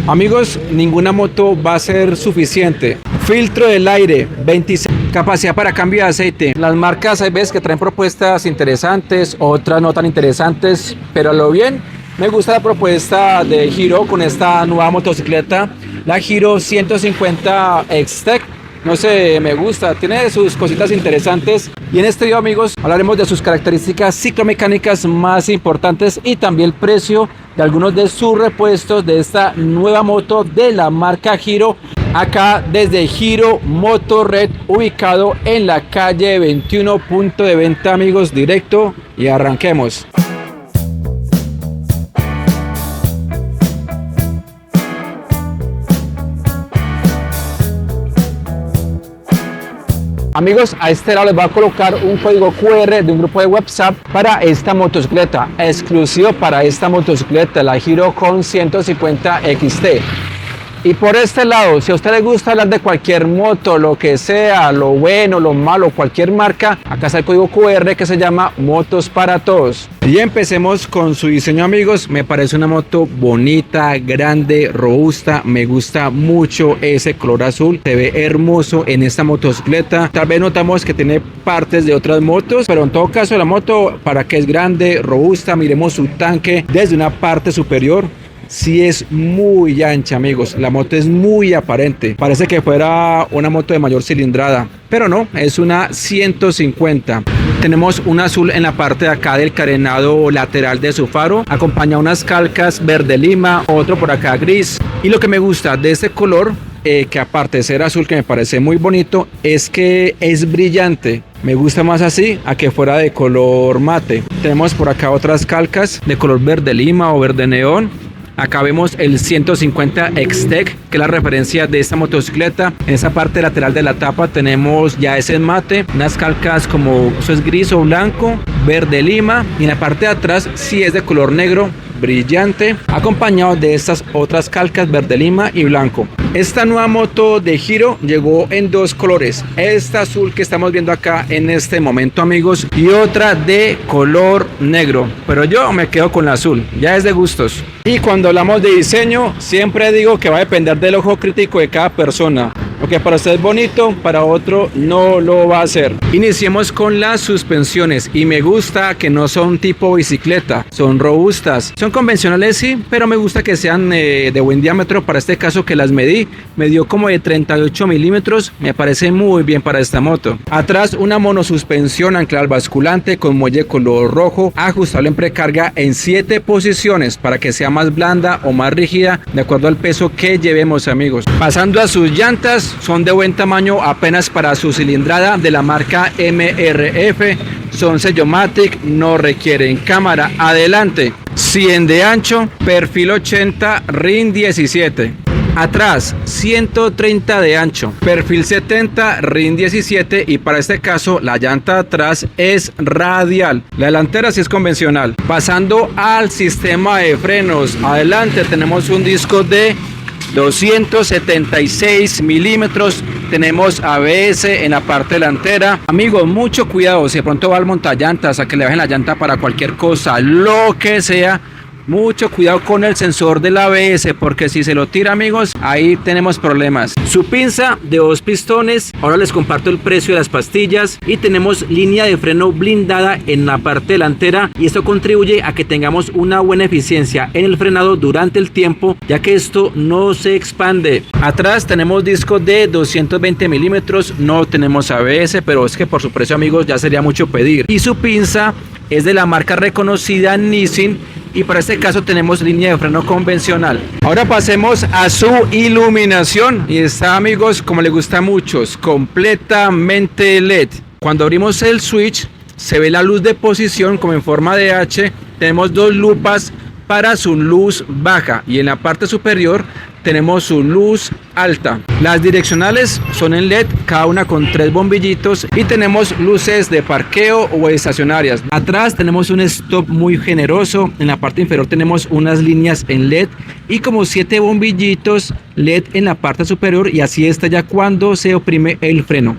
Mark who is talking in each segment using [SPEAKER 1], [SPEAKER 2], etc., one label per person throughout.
[SPEAKER 1] Amigos, ninguna moto va a ser suficiente. Filtro del aire, 26. Capacidad para cambio de aceite. Las marcas hay veces que traen propuestas interesantes, otras no tan interesantes, pero a lo bien. Me gusta la propuesta de Hero con esta nueva motocicleta, la Hero 150 X-Tech. No sé, me gusta, tiene sus cositas interesantes. Y en este video, amigos, hablaremos de sus características ciclomecánicas más importantes y también el precio de algunos de sus repuestos de esta nueva moto de la marca Hero, acá desde Hero Motorred, ubicado en la calle 21, punto de venta, amigos, directo, y arranquemos. Amigos, a este lado les voy a colocar un código QR de un grupo de WhatsApp para esta motocicleta, exclusivo para esta motocicleta, la Hero 150 XT. Y por este lado, si a usted le gusta hablar de cualquier moto, lo que sea, lo bueno, lo malo, cualquier marca, acá está el código QR que se llama Motos para Todos. Y empecemos con su diseño, amigos. Me parece una moto bonita, grande, robusta. Me gusta mucho ese color azul. Se ve hermoso en esta motocicleta. Tal vez notamos que tiene partes de otras motos, pero en todo caso la moto, para que es grande, robusta, miremos su tanque desde una parte superior. Sí es muy ancha, amigos, la moto es muy aparente, parece que fuera una moto de mayor cilindrada, pero no, es una 150. Tenemos un azul en la parte de acá del carenado lateral de su faro, acompaña unas calcas verde lima, otro por acá gris. Y lo que me gusta de este color, que aparte de ser azul, que me parece muy bonito, es que es brillante. Me gusta más así a que fuera de color mate. Tenemos por acá otras calcas de color verde lima o verde neón. Acá vemos el 150 X-Tech, que es la referencia de esta motocicleta. En esa parte lateral de la tapa tenemos ya ese mate, unas calcas como eso es gris o blanco, verde lima, y en la parte de atrás sí es de color negro, brillante, acompañado de estas otras calcas verde lima y blanco. Esta nueva moto de Hero llegó en dos colores, esta azul que estamos viendo acá en este momento, amigos, y otra de color negro, pero yo me quedo con la azul, ya es de gustos. Y cuando hablamos de diseño, siempre digo que va a depender del ojo crítico de cada persona. Lo que para usted es bonito, para otro no lo va a hacer. Iniciemos con las suspensiones, y me gusta que no son tipo bicicleta, son robustas, son convencionales sí, pero me gusta que sean de buen diámetro. Para este caso que las medí, me dio como de 38 milímetros, me parece muy bien para esta moto. Atrás una monosuspensión anclada al basculante con muelle color rojo, ajustable en precarga en 7 posiciones para que sea más blanda o más rígida de acuerdo al peso que llevemos, amigos. Pasando a sus llantas, son de buen tamaño apenas para su cilindrada, de la marca MRF, son Sellomatic, no requieren cámara. Adelante 100 de ancho, perfil 80, RIN 17. Atrás 130 de ancho, perfil 70, RIN 17, y para este caso la llanta de atrás es radial, la delantera sí es convencional. Pasando al sistema de frenos, adelante tenemos un disco de 276 milímetros, tenemos ABS en la parte delantera. Amigos, mucho cuidado si de pronto va al montallantas a que le bajen la llanta para cualquier cosa, lo que sea. Mucho cuidado con el sensor del ABS, porque si se lo tira, amigos, ahí tenemos problemas. Su pinza de 2 pistones. Ahora les comparto el precio de las pastillas. Y tenemos línea de freno blindada en la parte delantera, y esto contribuye a que tengamos una buena eficiencia en el frenado durante el tiempo, ya que esto no se expande. Atrás tenemos disco de 220 milímetros. No tenemos ABS, pero es que por su precio, amigos, ya sería mucho pedir. Y su pinza es de la marca reconocida Nissin, y para este caso tenemos línea de freno convencional. Ahora pasemos a su iluminación, y está, amigos, como le gusta a muchos, completamente LED. Cuando abrimos el switch se ve la luz de posición como en forma de H. Tenemos 2 lupas para su luz baja, y en la parte superior tenemos su luz alta. Las direccionales son en LED, cada una con 3 bombillitos, y tenemos luces de parqueo o estacionarias. Atrás tenemos un stop muy generoso. En la parte inferior tenemos unas líneas en LED y como 7 bombillitos LED en la parte superior, y así está ya cuando se oprime el freno.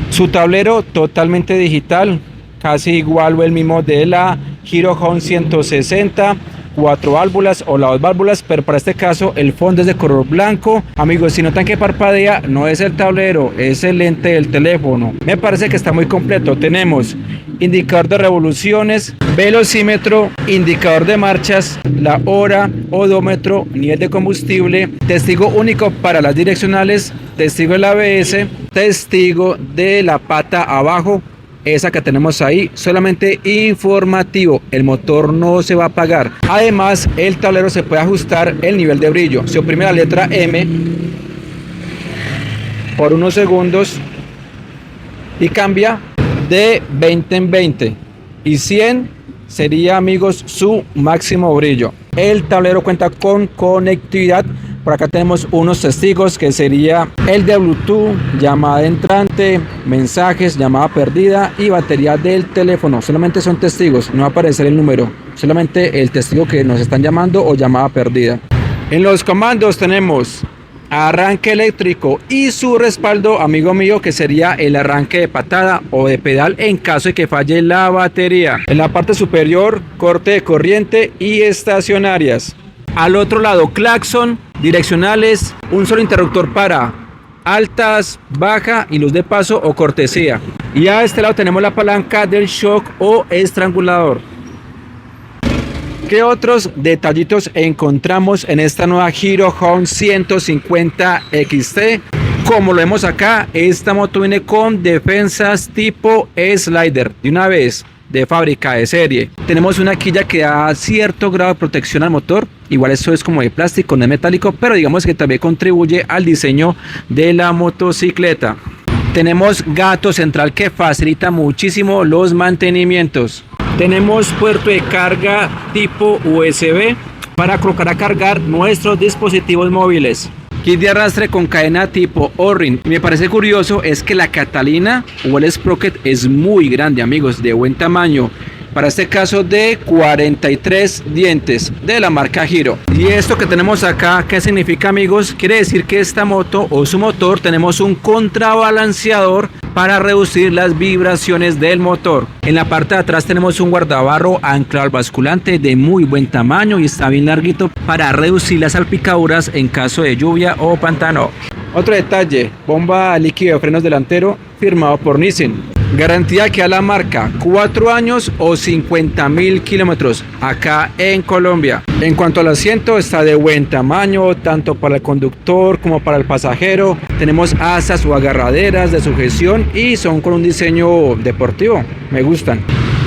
[SPEAKER 1] Su tablero totalmente digital, casi igual o el mismo de la Hero Home 160. 4 válvulas o las 2 válvulas, pero para este caso el fondo es de color blanco. Amigos, si notan que parpadea, no es el tablero, es el lente del teléfono. Me parece que está muy completo. Tenemos indicador de revoluciones, velocímetro, indicador de marchas, la hora, odómetro, nivel de combustible, testigo único para las direccionales, testigo del ABS, testigo de la pata abajo, esa que tenemos ahí, solamente informativo, el motor no se va a apagar. Además, el tablero se puede ajustar el nivel de brillo. Se oprime la letra M por unos segundos y cambia de 20 en 20 y 100 sería, amigos, su máximo brillo. El tablero cuenta con conectividad. Por acá tenemos unos testigos que sería el de Bluetooth, llamada entrante, mensajes, llamada perdida y batería del teléfono. Solamente son testigos, no va a aparecer el número, solamente el testigo que nos están llamando o llamada perdida. En los comandos tenemos arranque eléctrico y su respaldo, amigo mío, que sería el arranque de patada o de pedal en caso de que falle la batería. En la parte superior, corte de corriente y estacionarias. Al otro lado, claxon, direccionales, un solo interruptor para altas, baja y luz de paso o cortesía. Y a este lado tenemos la palanca del shock o estrangulador. ¿Qué otros detallitos encontramos en esta nueva Hero Home 150 XT? Como lo vemos acá, esta moto viene con defensas tipo slider de una vez, de fábrica, de serie. Tenemos una quilla que da cierto grado de protección al motor. Igual eso es como de plástico, no es metálico, pero digamos que también contribuye al diseño de la motocicleta. Tenemos gato central que facilita muchísimo los mantenimientos. Tenemos puerto de carga tipo USB para colocar a cargar nuestros dispositivos móviles. Kit de arrastre con cadena tipo O-ring. Me parece curioso es que la Catalina o el Sprocket es muy grande, amigos, de buen tamaño. Para este caso de 43 dientes de la marca Hero. Y esto que tenemos acá, ¿qué significa, amigos? Quiere decir que esta moto o su motor tenemos un contrabalanceador para reducir las vibraciones del motor. En la parte de atrás tenemos un guardabarro anclado al basculante de muy buen tamaño y está bien larguito para reducir las salpicaduras en caso de lluvia o pantano. Otro detalle, bomba líquido de frenos delantero firmado por Nissin. Garantía que a la marca 4 años o 50.000 kilómetros acá en Colombia. En cuanto al asiento, está de buen tamaño tanto para el conductor como para el pasajero. Tenemos asas o agarraderas de sujeción y son con un diseño deportivo, me gustan.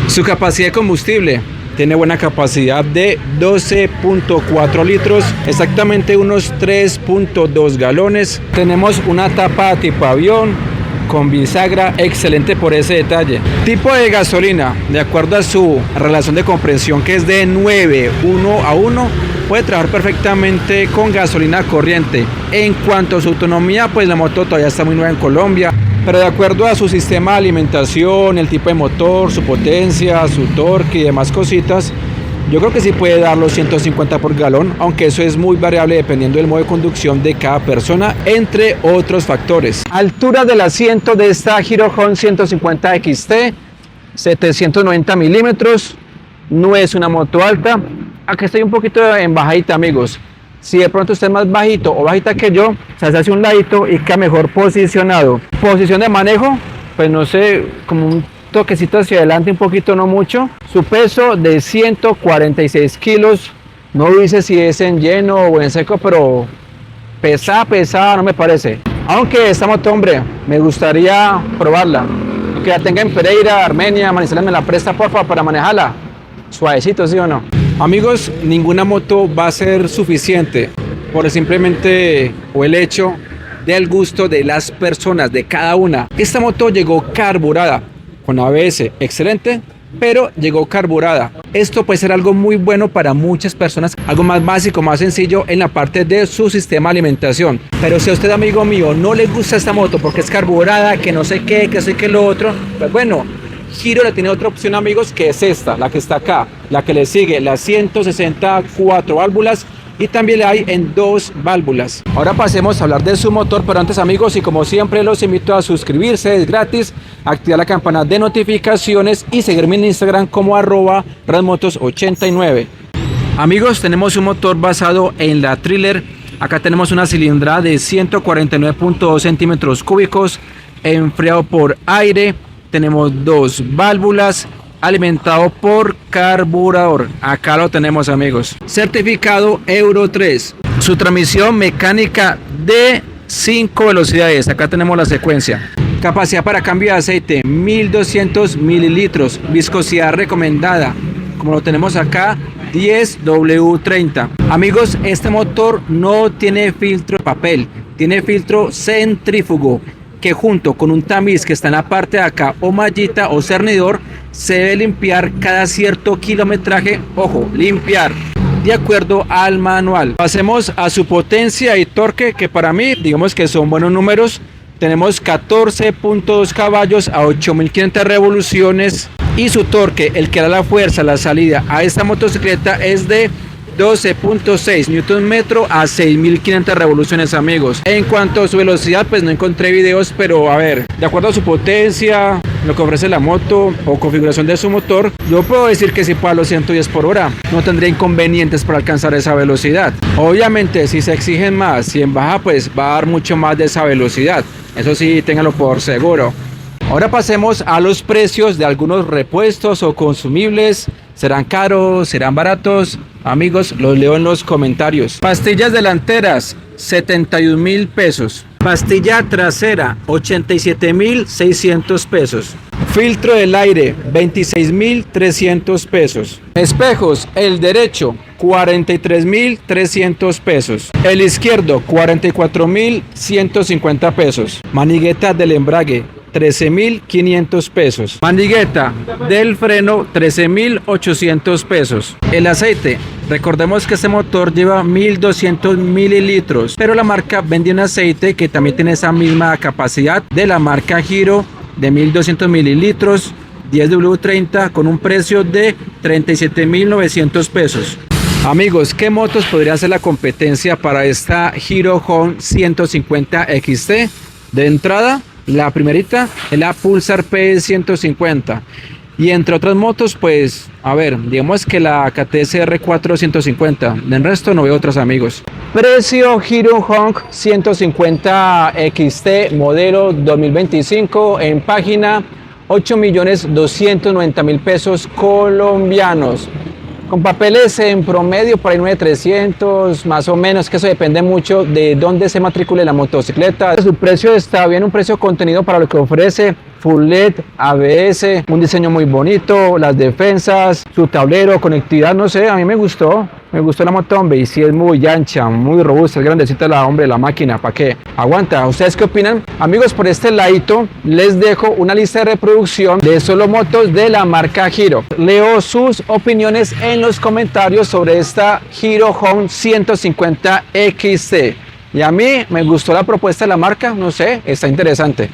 [SPEAKER 1] Su capacidad de combustible tiene buena capacidad de 12.4 litros, exactamente unos 3.2 galones. Tenemos una tapa tipo avión con bisagra, excelente por ese detalle. Tipo de gasolina, de acuerdo a su relación de compresión que es de 9, 1:1, puede trabajar perfectamente con gasolina corriente. En cuanto a su autonomía, pues la moto todavía está muy nueva en Colombia, pero de acuerdo a su sistema de alimentación, el tipo de motor, su potencia, su torque y demás cositas, yo creo que sí puede dar los 150 por galón, aunque eso es muy variable dependiendo del modo de conducción de cada persona, entre otros factores. Altura del asiento de esta Hero Home 150 XT, 790 milímetros, no es una moto alta, aquí estoy un poquito en bajita, amigos. Si de pronto usted es más bajito o bajita que yo, se hace un ladito y queda mejor posicionado. Posición de manejo, pues no sé, como un toquecito hacia adelante, un poquito, no mucho. Su peso de 146 kilos, no dice si es en lleno o en seco, pero pesada no me parece. Aunque esta moto, hombre, me gustaría probarla, que la tenga en Pereira, Armenia, Manizales, me la presta porfa para manejarla suavecito, ¿sí o no? Amigos, ninguna moto va a ser suficiente por simplemente o el hecho del gusto de las personas, de cada una. Esta moto llegó carburada con ABS, excelente, pero llegó carburada. Esto puede ser algo muy bueno para muchas personas, algo más básico, más sencillo en la parte de su sistema de alimentación. Pero si a usted, amigo mío, no le gusta esta moto porque es carburada, que no sé qué, que sé que lo otro, pues bueno, Hero le tiene otra opción, amigos, que es esta, la que está acá, la que le sigue, las 164 válvulas. Y también le hay en 2 válvulas. Ahora pasemos a hablar de su motor, pero antes, amigos, y como siempre los invito a suscribirse, es gratis, activar la campana de notificaciones y seguirme en Instagram como @redmotos89. Amigos, tenemos un motor basado en la Triller. Acá tenemos una cilindrada de 149.2 centímetros cúbicos, enfriado por aire. Tenemos dos válvulas, alimentado por carburador. Acá lo tenemos, amigos. Certificado Euro 3. Su transmisión mecánica de 5 velocidades. Acá tenemos la secuencia. Capacidad para cambio de aceite 1200 mililitros. Viscosidad recomendada, como lo tenemos acá, 10W30. Amigos, este motor no tiene filtro de papel, tiene filtro centrífugo, que junto con un tamiz que está en la parte de acá, o mallita o cernidor, se debe limpiar cada cierto kilometraje. Ojo, limpiar de acuerdo al manual. Pasemos a su potencia y torque, que para mí digamos que son buenos números. Tenemos 14.2 caballos a 8.500 revoluciones, y su torque, el que da la fuerza, la salida a esta motocicleta, es de 12.6 Nm a 6.500 revoluciones, amigos. En cuanto a su velocidad, pues no encontré videos, pero a ver, de acuerdo a su potencia, lo que ofrece la moto o configuración de su motor, yo puedo decir que si para los 110 por hora no tendría inconvenientes para alcanzar esa velocidad. Obviamente, si se exigen más, si en baja, pues va a dar mucho más de esa velocidad. Eso sí, ténganlo por seguro. Ahora pasemos a los precios de algunos repuestos o consumibles. ¿Serán caros? ¿Serán baratos? Amigos, los leo en los comentarios. Pastillas delanteras, 71.000 pesos. Pastilla trasera, 87.600 pesos. Filtro del aire, 26.300 pesos. Espejos, el derecho, 43.300 pesos. El izquierdo, 44.150 pesos. Manigueta del embrague, 13.500 pesos. Manigueta del freno, 13.800 pesos. El aceite, recordemos que este motor lleva 1.200 mililitros, pero la marca vende un aceite que también tiene esa misma capacidad de la marca Giro, de 1.200 mililitros, 10W30, con un precio de 37.900 pesos. Amigos, ¿qué motos podría ser la competencia para esta Giro Home 150 XT? De entrada, la primerita es la Pulsar P150, y entre otras motos, pues, a ver, digamos que la KTSR 450. Del resto no veo otras, amigos. Precio Giro Honk 150 XT modelo 2025 en página, 8.290.000 pesos colombianos. Con papeles en promedio por ahí 9.300 más o menos, que eso depende mucho de dónde se matricule la motocicleta. Su precio está bien, un precio contenido para lo que ofrece. Full LED, ABS, un diseño muy bonito, las defensas, su tablero, conectividad, no sé, a mí me gustó la moto, hombre, y sí es muy ancha, muy robusta, es grandecita la máquina, ¿para qué? Aguanta. ¿Ustedes qué opinan? Amigos, por este ladito les dejo una lista de reproducción de solo motos de la marca Giro. Leo sus opiniones en los comentarios sobre esta Giro Home 150 XT. Y a mí me gustó la propuesta de la marca, no sé, está interesante.